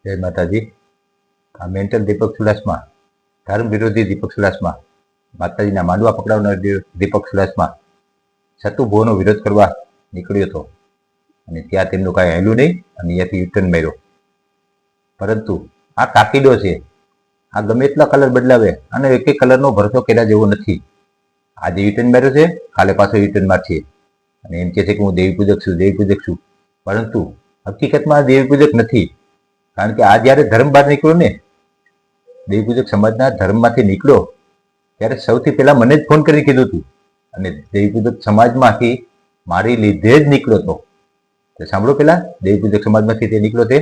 જય માતાજી। આ મેન્ટલ દીપક ચુડાસમા, ધર્મ વિરોધી દીપક ચુડાસમા, માતાજીના માંડવા પકડાવનાર દીપક ચુડાસમા સતુ ભુવોનો વિરોધ કરવા નીકળ્યો હતો અને ત્યાં તેમનું કાંઈ હેલું નહીં અને અહીંયાથી યુટર્ન માર્યો। પરંતુ આ કાકીડો છે, આ ગમે એટલા કલર બદલાવે અને એક એક કલરનો ભરોસો કર્યા જેવો નથી। આજે યુટર્ન માર્યો છે, કાલે પાછો યુટર્ન મારશે અને એમ કહે છે કે હું દેવી પૂજક છું, દેવી પૂજક છું, પરંતુ હકીકતમાં દેવી પૂજક નથી। કારણ કે આ જ્યારે ધર્મ બહાર નીકળ્યો ને, દેવી પૂજક સમાજના ધર્મમાંથી નીકળ્યો ત્યારે સૌથી પહેલા મને જ ફોન કરી કીધું હતું અને દેવી પૂજક સમાજમાંથી મારી લીધે જ નીકળ્યો હતો। તો સાંભળો, પેલા દેવી પૂજક સમાજમાંથી તે નીકળ્યો તે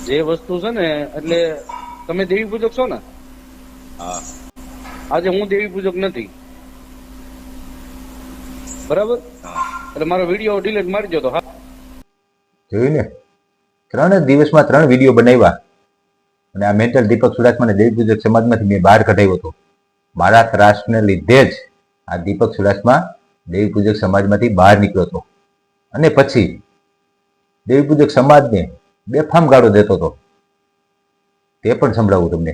જે વસ્તુ છે ને, એટલે તમે દેવી પૂજક છો ને? હા। આજે હું દેવી પૂજક નથી, બરાબર? એટલે મારો વિડીયો ડિલીટ મારી દો તો હા। જોયું ને, 3 દિવસમાં 3 વિડીયો બનાવ્યા અને આ મેન્ટલ દીપક ચુડાસમાને દેવી પૂજક સમાજમાંથી મેં બહાર કઢાવ્યો હતો। મારા ત્રાસને લીધે જ આ દીપક ચુડાસમા દેવી પૂજક સમાજમાંથી બહાર નીકળ્યો હતો અને પછી દેવી પૂજક સમાજને બેફામ ગાળો દેતો હતો। તે પણ સંભળાવું તમને,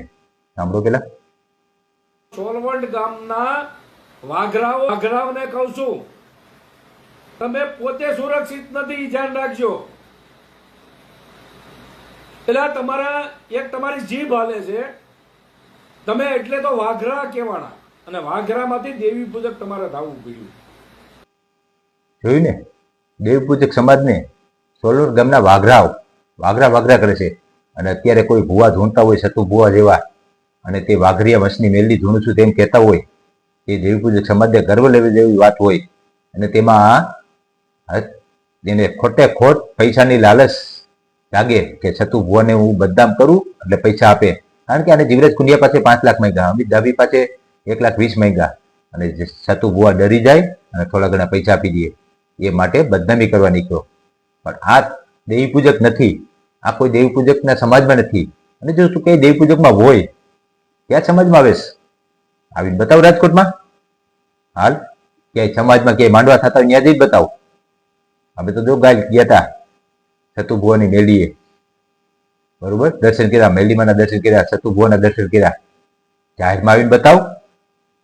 સાંભળો પેલા। સોલવંડ ગામના વાઘરાવને કહું છું, તમે પોતે સુરક્ષિત નથી, ધ્યાન રાખજો। પેલા તમારી જીભ હાલે છે, તમે એટલે તો વાઘરા કહેવાના અને વાઘરામાંથી દેવી પૂજક તમારે થવું પડ્યું। જોયું ને, દેવી પૂજક સમાજને સોલવંડ ગામના વાઘરા કરે છે અને અત્યારે કોઈ ભુવા ઢૂંઢતા હોય, સતુ ભુવા જેવા, અને તે વાઘરિયા વંશની મેલડી ધૂણું છું તેમ કહેતા હોય, એ દેવી પૂજક સમાજને ગર્વ લેવી જેવી વાત હોય અને તેમાં એને ખોટે ખોટ પૈસાની લાલચ લાગે કે સતુ ભુવાને હું બદનામ કરું એટલે પૈસા આપે। કારણ કે આને જીવરાજ કુંડિયા પાસે 5 લાખ માંગ્યા, અમિત ડાભી પાસે 1,20,000 માંગ્યા અને સતુ ભુવા ડરી જાય અને થોડા ઘણા પૈસા આપી દે, એ માટે બદનામી કરવા નીકળ્યો। પણ આ દેવી પૂજક નથી, આ કોઈ દેવી પૂજકના સમાજમાં નથી। અને જો તું કઈ દેવી પૂજકમાં હોય, ક્યાં સમાજમાં આવેશ? આવીને બતાવ રાજકોટમાં, હાલ ક્યાંય સમાજમાં ક્યાંય માંડવા થતા હોય ત્યાં જઈ બતાવ। અમે તો જો ગાય ગયા હતા સતુ ભુવાની મેલીએ, બરોબર, દર્શન કર્યા, મેલીમાના દર્શન કર્યા, સતુ ભુવાના દર્શન કર્યા। જાહેરમાં આવીને બતાવ।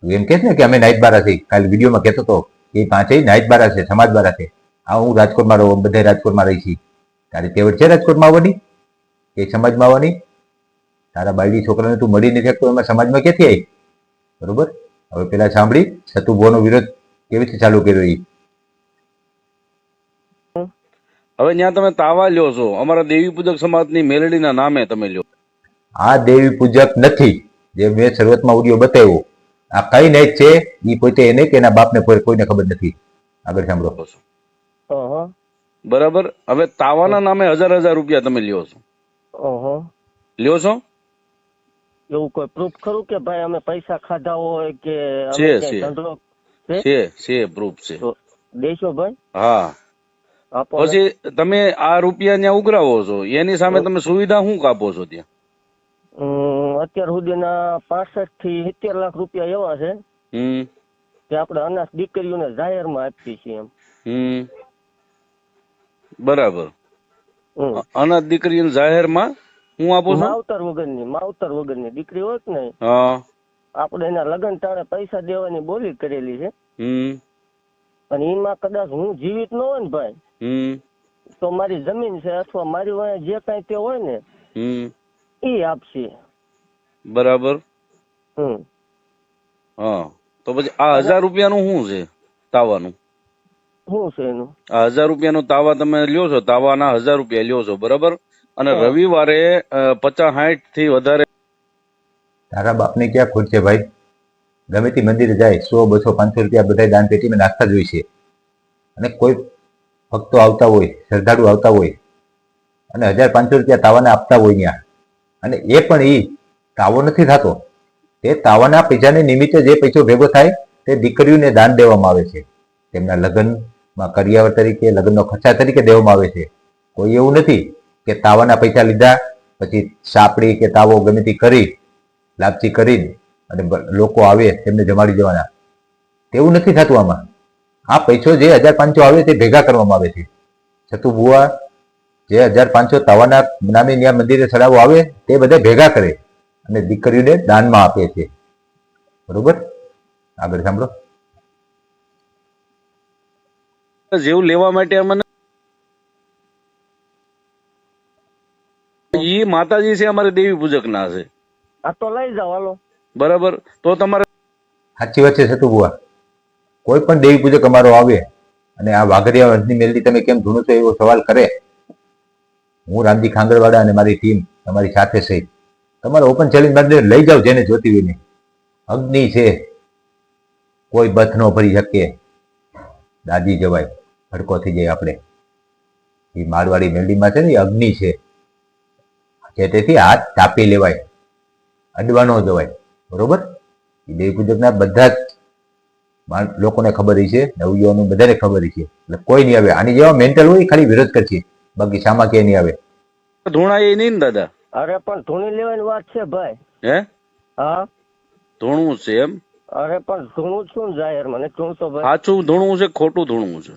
તું એમ કહેશ ને કે અમે નાઈટ બારા છીએ, કાલે વિડીયોમાં કહેતો હતો એ 5 નાઈટ બારા છે, સમાજ બારા છે। આ હું રાજકોટમાં રહું, બધા રાજકોટમાં રહી છીએ, તારી તેવડ છે રાજકોટમાં આવવાની, એ સમાજમાં આવવાની? તારા બાયડી છોકરાને તું મળી નથી શકતો, એમાં સમાજમાં ક્યાંથી આવી? બરોબર, હવે પેલા સાંભળી સતુ ભુવાનો વિરોધ કેવી રીતે ચાલુ કર્યો એ। હવે ત્યાં તમે તાવા લ્યો છો, અમારા દેવી પૂજક સમાજની મેલડીના નામે તમે લ્યો। આ દેવી પૂજક નથી, જે મેં શરૂઆતમાં ઓડિયો બતાવ્યો, આ કઈ નાઈટ છે એ પોતે એને કે એના બાપને કોઈને ખબર નથી। આગળ સાંભળો। બરાબર, હવે તાવાના નામે 1000 રૂપિયા તમે લ્યો છો, લ્યો છો? એવું કોઈ પ્રૂફ ખરું કે ભાઈ અમે પૈસા ખાધા હોય કે છે પ્રૂફ છે, દેશો ભાઈ? હા। પછી તમે આ રૂપિયા ત્યાં ઉઘરાવો છો, એની સામે તમે સુવિધા શું કાપો છો ત્યાં? અત્યાર સુધીના 65 થી 70 લાખ રૂપિયા એવા છે કે આપણે અનાથ દીકરીઓને જાહેરમાં આપીએ છીએ એમ। બરાબર, અનાથ દીકરીઓને જાહેરમાં હું આપું છું? માવતર વગરની દીકરી હોય ને, આપણે એના લગ્ન ટાણે પૈસા દેવાની બોલી કરેલી છે અને એમાં કદાચ હું જીવિત ન હોય ને ભાઈ, તો મારી જમીન છે અથવા મારી વાંહે જે કઈ તે હોય ને એ આપશે। બરાબર, હા। તો પછી આ 1000 રૂપિયાનું શું છે તાવાનું? શું છે એનું? આ 1000 રૂપિયાનું તાવા તમે લ્યો છો, તાવાના 1000 રૂપિયા લ્યો છો, બરાબર? અને રવિવારે 50-60 થી વધારે તારા બાપને ક્યાં ખોટ છે ભાઈ? ગમે તે મંદિરે જાય 100, 200, 500 રૂપિયા બધા દાન પેટીમાં નાખતા જ હોય છે અને કોઈ ભક્તો આવતા હોય, શ્રદ્ધાળુ આવતા હોય અને 1000-500 રૂપિયા તાવાને આપતા હોય ત્યાં, અને એ પણ એ તાવો નથી થતો, તે તાવાના પૈસાને નિમિત્તે જે પૈસો ભેગો થાય તે દીકરીઓને દાન દેવામાં આવે છે, તેમના લગ્નમાં કરિયાવર તરીકે, લગ્નનો ખર્ચા તરીકે દેવામાં આવે છે। કોઈ એવું નથી કે તાવાના પૈસા લીધા પછી સાપડી કે તાવો ગમે તે કરી લાપસી કરી અને લોકો આવે તેમને જમાડી દેવાના, તેવું નથી થતું આમાં। આ પૈસો જે 1500 આવે તે ભેગા કરવામાં આવે છે। સતુ ભુવા જે 1500 તવાના નામે ત્યાં મંદિરે ચડાવો આવે તે બધા ભેગા કરે અને દીકરીઓને દાનમાં આપે છે. બરોબર, આગળ સાંભળો. જેવું લેવા માટે અમને ઈ માતાજી છે અમારે દેવી પૂજક ના છે. આ તો લઈ જાઓ હાલો. બરાબર, તો તમારે સાચી વાત છે સતુ બુઆ. કોઈ પણ દેવી પૂજક અમારો આવે અને આ વાઘરિયા વંશની મેલડી તમે કેમ ધૂણો છો એવો સવાલ કરે, હું રામજી ખાંગરવાડા અને મારી ટીમ તમારી સાથે છે. તમારે ઓપન ચેલેન્જ માટે લઈ જાઓ જેને જોતી હોય ને. અગ્નિ છે, કોઈ બથ ન ભરી શકે, દાદી જવાય, ભડકો થઈ જાય આપણે. એ મારવાડી મેલડીમાં છે ને એ અગ્નિ છે, જેથી હાથ તાપી લેવાય, અડવા ન જવાય. બરોબર, એ દેવી પૂજકના બધા જ લોકોને ખબર છે, નવયુવાનો બધાને ખબર છે. એટલે કોઈ નહીં આવે આની જેવા મેન્ટલ હોય ખાલી વિરોધ કરશે, બાકી શામાં કે નહીં આવે. ધૂણા એ નહીં ને દાદા? અરે પણ ધૂણી લેવાની વાત છે ભાઈ. હે? હા, ધૂણવું છે એમ? અરે પણ ધૂણું શું જાહેર મને ધૂણતો ભાઈ? સાચું ધૂણવું છે, ખોટું ધૂણવું છે?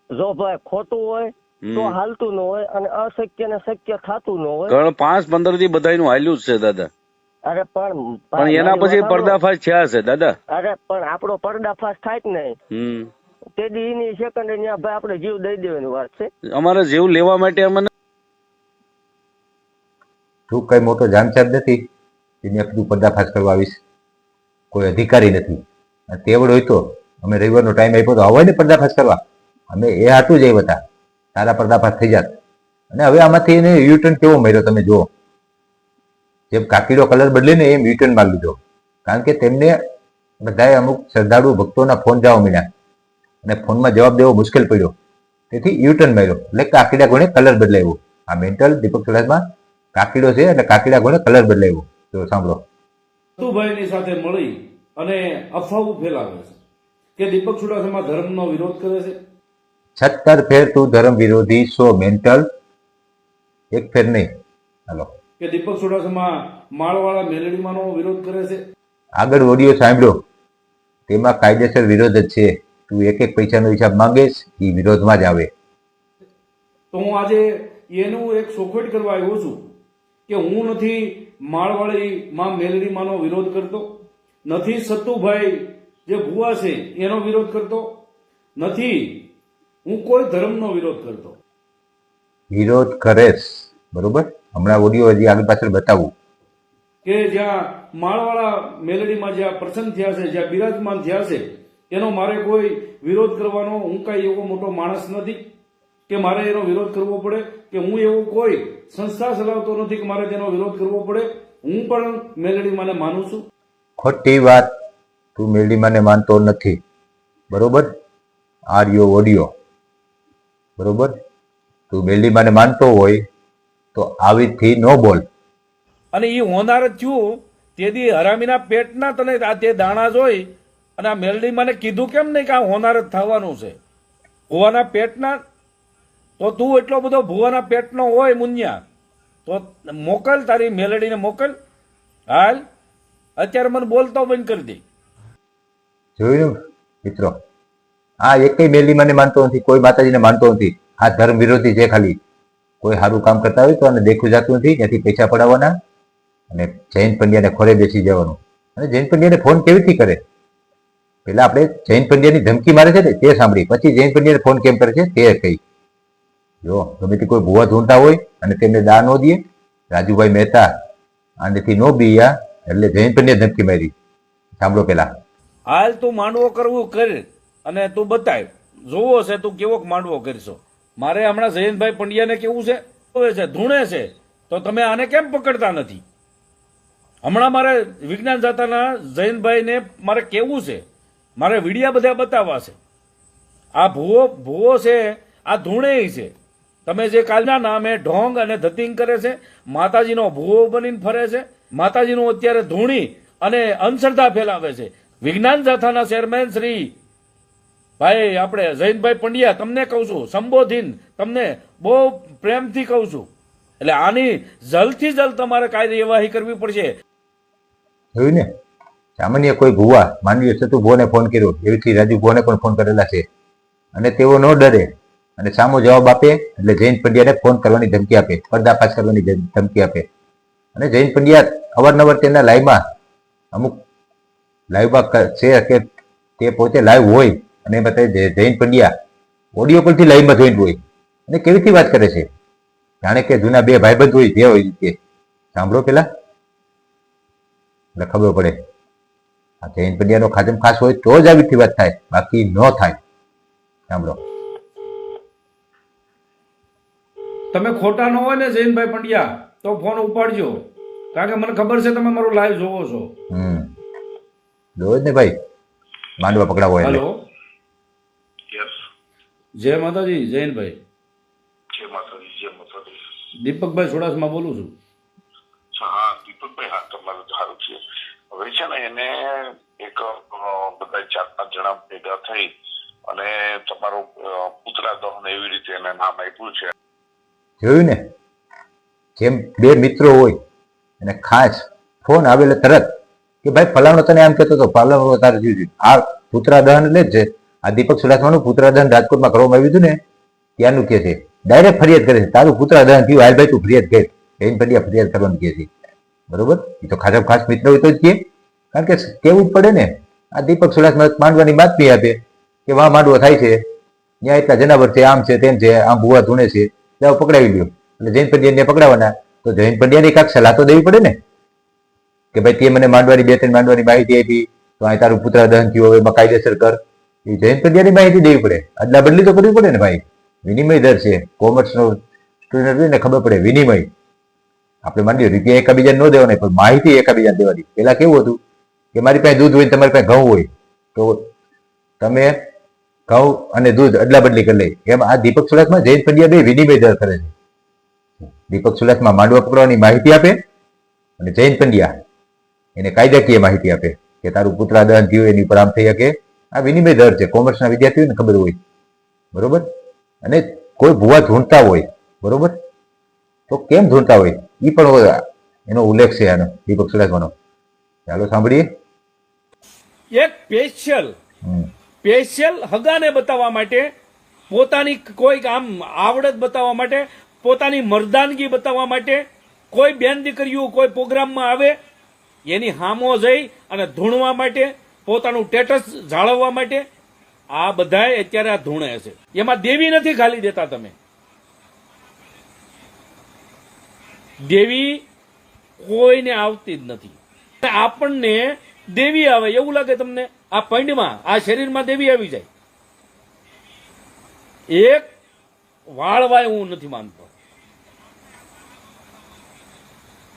જો ભાઈ ખોટું હોય તો હાલતું ન હોય અને અશક્ય ને શક્ય થતું ન હોય. 5-15 થી બધાનું હાલ્યું જ છે દાદા. અરે પણ એના પછી પર્દાફાશ થયા છે દાદા. અરે પણ આપણો પર્દાફાશ થાય જ નહીં. તે દી એની સેકન્ડ ત્યાં ભાઈ આપણે જીવ દઈ દેવાની વાત છે. અમારે જીવ લેવા માટે અમને તું કઈ મોટો જાનસાબ નથી એને બધું પર્દાફાશ કરવા આવીશ. કોઈ અધિકારી નથી. તેવડ હોય તો અમે રવિવારનો ટાઈમ આપ્યો તો હોય ને પર્દાફાશ કરવા, અમે એ હાટું જ આવ્યા હતા, તારા પર્દાફાશ થઈ જાત. અને હવે આમાંથી એને યુટર્ન કેવો મળ્યો તમે જુઓ. જેમ કાકીડો કલર બદલે ને એમ યુટર્ન મારી લીધો. કારણ કે તેમને બધાએ અમુક શ્રદ્ધાળુ ભક્તોના ફોન જવા મળ્યા અને ફોનમાં જવાબ દેવો મુશ્કેલ પડ્યો, તેથી યુટર્ન માર્યો. એટલે કાકીડા ગુણે કલર બદલાવ્યો. આ મેન્ટલ દીપક ચુડાસમા કાકીડો છે એટલે કાકીડા ગુણે કલર બદલાવ્યો. તો સાંભળો. સતુભાઈની સાથે મળી અને અફવાઓ ફેલાવે છે કે દીપક ચુડાસમા ધર્મનો વિરોધ કરે છે. 76 ફેર તું ધર્મ વિરોધી છો મેન્ટલ, એક ફેર નહીં. હાલો, કે દીપક ચુડાસમા માળવાળા મેલડીમાંનો વિરોધ કરે છે. આગળ ઓડિયો સાંભળ્યો, તેમાં કાયદેસર વિરોધ જ છે. તું એક પૈસાનો હિસાબ માંગેશ એ વિરોધમાં જ આવે. તો હું આજે એનું એક સોખવટ કરવા આવ્યો છું કે હું નથી માળવાળી માં મેલડીમાંનો વિરોધ કરતો, નથી સતુભાઈ જે ભુવા છે એનો વિરોધ કરતો, નથી હું કોઈ ધર્મનો વિરોધ કરતો. વિરોધ કરેશ, બરોબર. હમણાં ઓડિયો હજી આગળ પાછળ બતાવું કે જ્યાં માળવાળા મેલડીમાં જ્યાં પ્રસન્ન થયા છે, જ્યાં બિરાજમાન થયા છે, એનો મારે કોઈ વિરોધ કરવાનો, હું કઈ એવો મોટો માણસ નથી કે મારે એનો વિરોધ કરવો પડે, કે હું એવો કોઈ સંસ્થા ચલાવતો નથી કે મારે તેનો વિરોધ કરવો પડે. હું પણ મેલડીમાંને માનું છું. ખોટી વાત. તું મેલડીમાંને માનતો નથી, બરોબર. આર યોર ઓડિયો, બરોબર. તું મેલડીમાંને માનતો હોય તો આવીથી ન બોલ. અને એ હોનાર જ થયું તેથી હરામીના પેટના તને આ તે દાણા જોઈ અને આ મેલડીમાંને કીધું કેમ નહીં કે આ હોનાર જ થવાનું છે ભુવાના પેટના. તો તું એટલો બધો ભુવાના પેટનો હોય મુન્યા તો મોકલ, તારી મેલડીને મોકલ. હાલ અત્યારે મને બોલતો બંધ કરી દે. જોયું મિત્રો, આ એકય મેલડીમાંને માનતો નથી, કોઈ માતાજીને માનતો નથી. આ ધર્મ વિરોધી છે. ખાલી કોઈ સારું કામ કરતા હોય તો અને દેખું જતું નથી, ત્યાંથી પૈસા પડાવવાના અને જૈન પંડ્યાને ખોરે બેસી જવાનું. અને જૈન પંડ્યાને ફોન કેવીથી કરે? પેલા આપણે જૈન પંડ્યાની ધમકી મારે છે ને તે સાંભળી, પછી જૈન પંડ્યાને ફોન કેમ કરે છે તે કહી. જો ગમે તે કોઈ ભુવા ઢૂંઢતા હોય અને તેમને દા ન દે, રાજુભાઈ મહેતા આનેથી નો બીયા એટલે જૈન પંડ્યા ધમકી મારી. સાંભળો પેલા. હાલ તું માંડવો કરવું કર અને તું બતાય, જોવો છે તું કેવો માંડવો કરશો. મારે હમણાં જયંતભાઈ પંડ્યાને કેવું છે ધૂણે છે તો તમે આને કેમ પકડતા નથી? હમણાં મારે વિજ્ઞાન જાતાના જયંતભાઈને મારે કેવું છે, મારે વિડિયા બધા બતાવવા છે. આ ભૂવો છે, આ ધૂણે છે. તમે જે કાલના નામે ઢોંગ અને ધતિંગ કરે છે, માતાજીનો ભૂવો બનીને ફરે છે, માતાજીનું અત્યારે ધૂણી અને અંધશ્રદ્ધા ફેલાવે છે. વિજ્ઞાન જાથાના ચેરમેન શ્રી ભાઈ આપણે જયંતભાઈ પંડ્યા તમને કહું છું, સંબોધીન તમને બહુ પ્રેમથી કહું છું. એટલે આની જલ્દથી જલ્દ તમારે કાર્યવાહી કરવી પડશે. જોયું ને, સામાન્ય કોઈ ભુવા માનવી સતુ ભુવાને ફોન કર્યો, એવીથી રાજુ ભુવાને પણ ફોન કરેલા છે અને તેઓ ન ડરે. અને સામો જવાબ આપે એટલે જયંત પંડ્યાને ફોન કરવાની ધમકી આપે, પર્દાફાશ કરવાની ધમકી આપે. અને જયંત પંડ્યા અવારનવાર તેના લાઈવમાં અમુક લાઈવમાં છે કે તે પોતે લાઈવ હોય અને એમાં જયંત પંડ્યા ઓડિયો પરથી લાઈવમાં જોઈન્ટ હોય અને કેવીથી વાત કરે છે, જાણે કે જૂના બે ભાઈબંધ હોય જે હોય તે. સાંભળો પેલા એટલે ખબર પડે. આ જયંત પંડ્યાનો ખાતમ ખાસ હોય તો જ આવી વાત થાય, બાકી ન થાય. સાંભળો. તમે ખોટા ન હોય ને જયંતભાઈ પંડ્યા તો ફોન ઉપાડજો, કારણ કે મને ખબર છે તમે મારું લાઈવ જોવો છો. જોવો જ ને ભાઈ, માંડવા પકડાવો. હેલો, જય માતાજી જયંતભાઈ. જય માતાજી, જય માતાજી. દીપકભાઈ ચુડાસમા બોલું છું. હા દીપકભાઈ, હા તમારું સારું છે. હવે છે ને એને એક બધા 4-5 જણા ભેગા થઈ અને તમારો પુતળા દહન એવી રીતે એને નામ આપ્યું છે. જોયું ને, જેમ બે મિત્રો હોય અને ખાસ ફોન આવેલો તરત કે ભાઈ ફલાણો તને આમ કહેતો હતો, ફલાણો તારે જોયું. આ પુતળા દહન એટલે જ આ દીપક ચુડાસમાનું પુતળા દહન રાજકોટમાં કરવામાં આવ્યું હતું ને, ત્યાંનું કે છે. ડાયરેક્ટ ફરિયાદ કરે છે, તારું પુતળા દહન થયું, હાલ ભાઈ તું ફરિયાદ કર. જયંત પંડ્યા ફરિયાદ કરવાનું કહે છે. બરોબર, એ તો ખાસ મિત્ર હોય તો જ કહે, કારણ કે કેવું જ પડે ને. આ દીપક ચુડાસમા માંડવાની બાતમી આપે કે વાહ માંડવો થાય છે, ત્યાં એટલા જનાવર છે, આમ છે તેમ છે, આમ ભૂવા ધૂણે છે, જાઓ પકડાવી લ્યો. એટલે જયંત પંડ્યાને પકડાવવાના તો જયંત પંડ્યાની કાંઈક સલાહ તો દેવી પડે ને કે ભાઈ તે મને માંડવાની 2-3 માંડવાની માહિતી આપી, તો અહીં તારું પુતળા દહન થયું, હવે એમાં કાયદેસર કર. એ જયંત પંડ્યાની માહિતી દેવી પડે, અદલા બદલી તો કરવી પડે ને ભાઈ. વિનિમય દર છે, કોમર્સનો સ્ટુડન્ટ હોય ને ખબર પડે વિનિમય. આપણે માની રૂપિયા એકબીજાને ન દેવાના, પણ માહિતી એકબીજાને દેવાની. પેલા કેવું હતું કે મારી પાસે દૂધ હોય, તમારી પાસે ઘઉં હોય, તો તમે ઘઉં અને દૂધ અદલા બદલી કરી લે. એમ આ દીપક ચુડાસમા જયંત પંડ્યા બે વિનિમય દર કરે છે. દીપક ચુડાસમા માંડવા પકડવાની માહિતી આપે અને જયંત પંડ્યા એને કાયદાકીય માહિતી આપે કે તારું પુતળા દહન થયું, એની ઉપર આમ થઈ શકે. આ વિનિમય દર છે, કોમર્સના વિદ્યાર્થીઓને ખબર હોય. બરોબર, અને કોઈ ભૂવા ઢૂંઢતા હોય, બરોબર, તો કેમ ઢૂંઢતા હોય એ પણ એનો ઉલ્લેખ છે આનો દીપક ચુડાસમાનો. ચાલો સાંભળીએ. એક સ્પેશિયલ હગાને બતાવવા માટે, પોતાની કોઈક આમ આવડત બતાવવા માટે, પોતાની મર્દાનગી બતાવવા માટે, કોઈ બેન દીકરીઓ કોઈ પ્રોગ્રામમાં આવે એની હામો જઈ અને ધૂણવા માટે, પોતાનું સ્ટેટસ જાળવવા માટે, આ બધાય અત્યારે આ ધૂણે છે. એમાં દેવી નથી ખાલી દેતા તમે. દેવી કોઈને આવતી જ નથી. આપણને દેવી આવે એવું લાગે તમને? આ પંડમાં, આ શરીરમાં દેવી આવી જાય. એક વાળવાય હું નથી માનતો.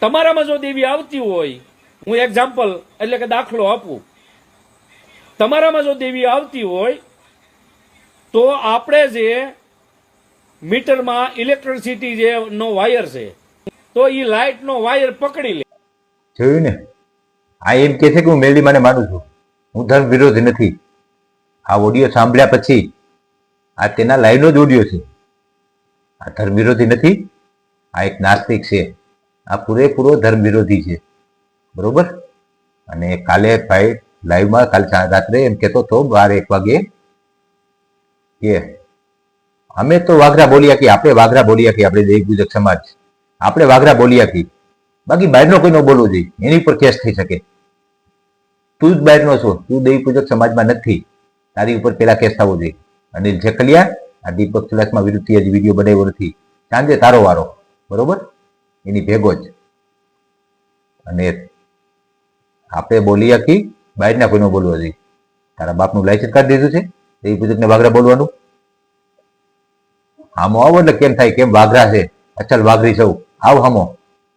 તમારામાં જો દેવી આવતી હોય, હું એક્ઝામ્પલ એટલે કે દાખલો આપું, તમારામાં જો દેવી આવતી હોય તો આપણે જે મીટરમાં ઇલેક્ટ્રિસિટી જે નો વાયર છે, તો એ લાઇટ નો વાયર પકડી લે. જોયું ને, આ એમ કે છે કે હું મેલડી માને માનું છું, હું ધર્મ વિરોધી નથી. આ ઓડિયો સાંભળ્યા પછી આ તેના લાઈવનો જ ઓડિયો છે. આ ધર્મ વિરોધી નથી, આ એક નાસ્તિક છે. આ પૂરેપૂરો ધર્મ વિરોધી છે. બરોબર. અને કાલે ભાઈ લાઈવમાં કાલે રાત્રે એમ કહેતો હતો 12-1 વાગે કે અમે તો વાઘરા બોલી આપી, આપણે વાઘરા બોલી આપી, આપણે દૈવ પૂજક સમાજ, આપણે વાઘરા બોલી આપી, બાકી બહારનો કોઈ ન બોલવો જોઈએ, એની ઉપર કેસ થઈ શકે. તું જ બહારનો છો, તું દૈવ પૂજક સમાજમાં નથી, તારી ઉપર પેલા કેસ થવો જોઈએ. અનિલ જેકલિયા આ દીપક ચુડાસમા વિરુદ્ધ હજી વિડીયો બનાવ્યો નથી, સાંજે તારો વારો, બરોબર, એની ભેગો જ. અને આપણે બોલી આપી, બહારના કોઈનો બોલવો જોઈએ. તારા બાપનું લાયસન્સ કાઢી દીધું છે દૈવ પૂજકને વાઘરા બોલવાનું? હામો આવો એટલે કેમ થાય, કેમ વાઘરા છે, અચલ વાઘરી સૌ આવ હામો,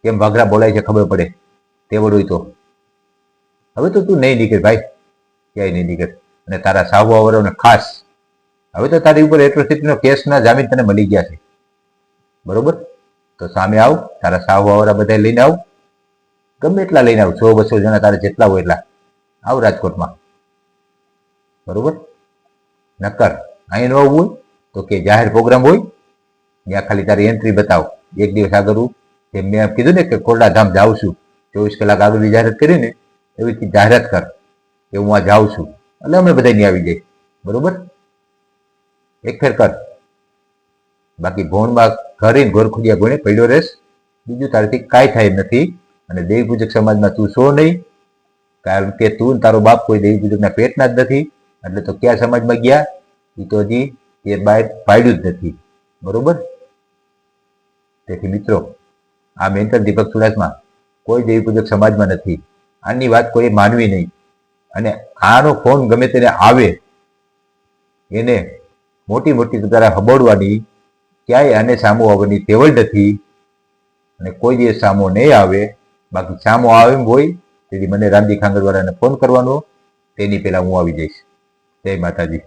કેમ વાઘરા બોલાય છે ખબર પડે. તેવડ હોય તો હવે તો તું નહીં નીકળ ભાઈ, ક્યાંય નહીં નીકળ. અને તારા સાહુવાવાળાને ખાસ, હવે તો તારી ઉપર એટ્રોસિટીનો કેસના જામીન તને મળી ગયા છે, બરોબર. તો સામે આવ, તારા સાહુવાવાળા બધા લઈને આવ, ગમે એટલા લઈને આવ, 100-200 જણા તારે જેટલા હોય એટલા આવ રાજકોટમાં, બરોબર. નકર અહીં ન આવવું હોય તો કે જાહેર પ્રોગ્રામ હોય ત્યાં ખાલી તારી એન્ટ્રી બતાવ. એક દિવસ આગળ જેમ મેં કીધું ને કે ખોરડાધામ જાઉં છું, 24 કલાક આગળની જાહેરાત કરીને એવી રીતે જાહેરાત કર કે હું આ જાઉં છું, એટલે અમે બધા નહીં આવી જાય, બરોબર. એક ફેર કર, બાકી ભોણમાં ઘરે ઘર ખુદિયા ભોણે પડ્યો રહેશ, બીજું તારાથી કાંઈ થાય એમ નથી. અને દેવી પૂજક સમાજમાં તું છો નહીં, કારણ કે તું ને તારો બાપ કોઈ દેવી પૂજકના પેટના જ નથી. એટલે તો કયા સમાજમાં ગયા એ તો હજી એ બહાર પાડ્યું જ નથી. બરોબર. તેથી મિત્રો, આ મેન્ટર દીપક ચુડાસમા કોઈ દેવી પૂજક સમાજમાં નથી. આની વાત કોઈ માનવી નહીં. અને આનો ફોન ગમે તેને આવે એને મોટી મોટી દ્વારા હબોડવાની, ક્યાંય આને સામો આવવાની ટેવલ નથી. અને કોઈ દિવસ સામો નહીં આવે. બાકી સામો આવે એમ હોય તેથી મને રામજી ખાંગરવાળાને ફોન કરવાનો, તેની પહેલા હું આવી જઈશ. જય માતાજી.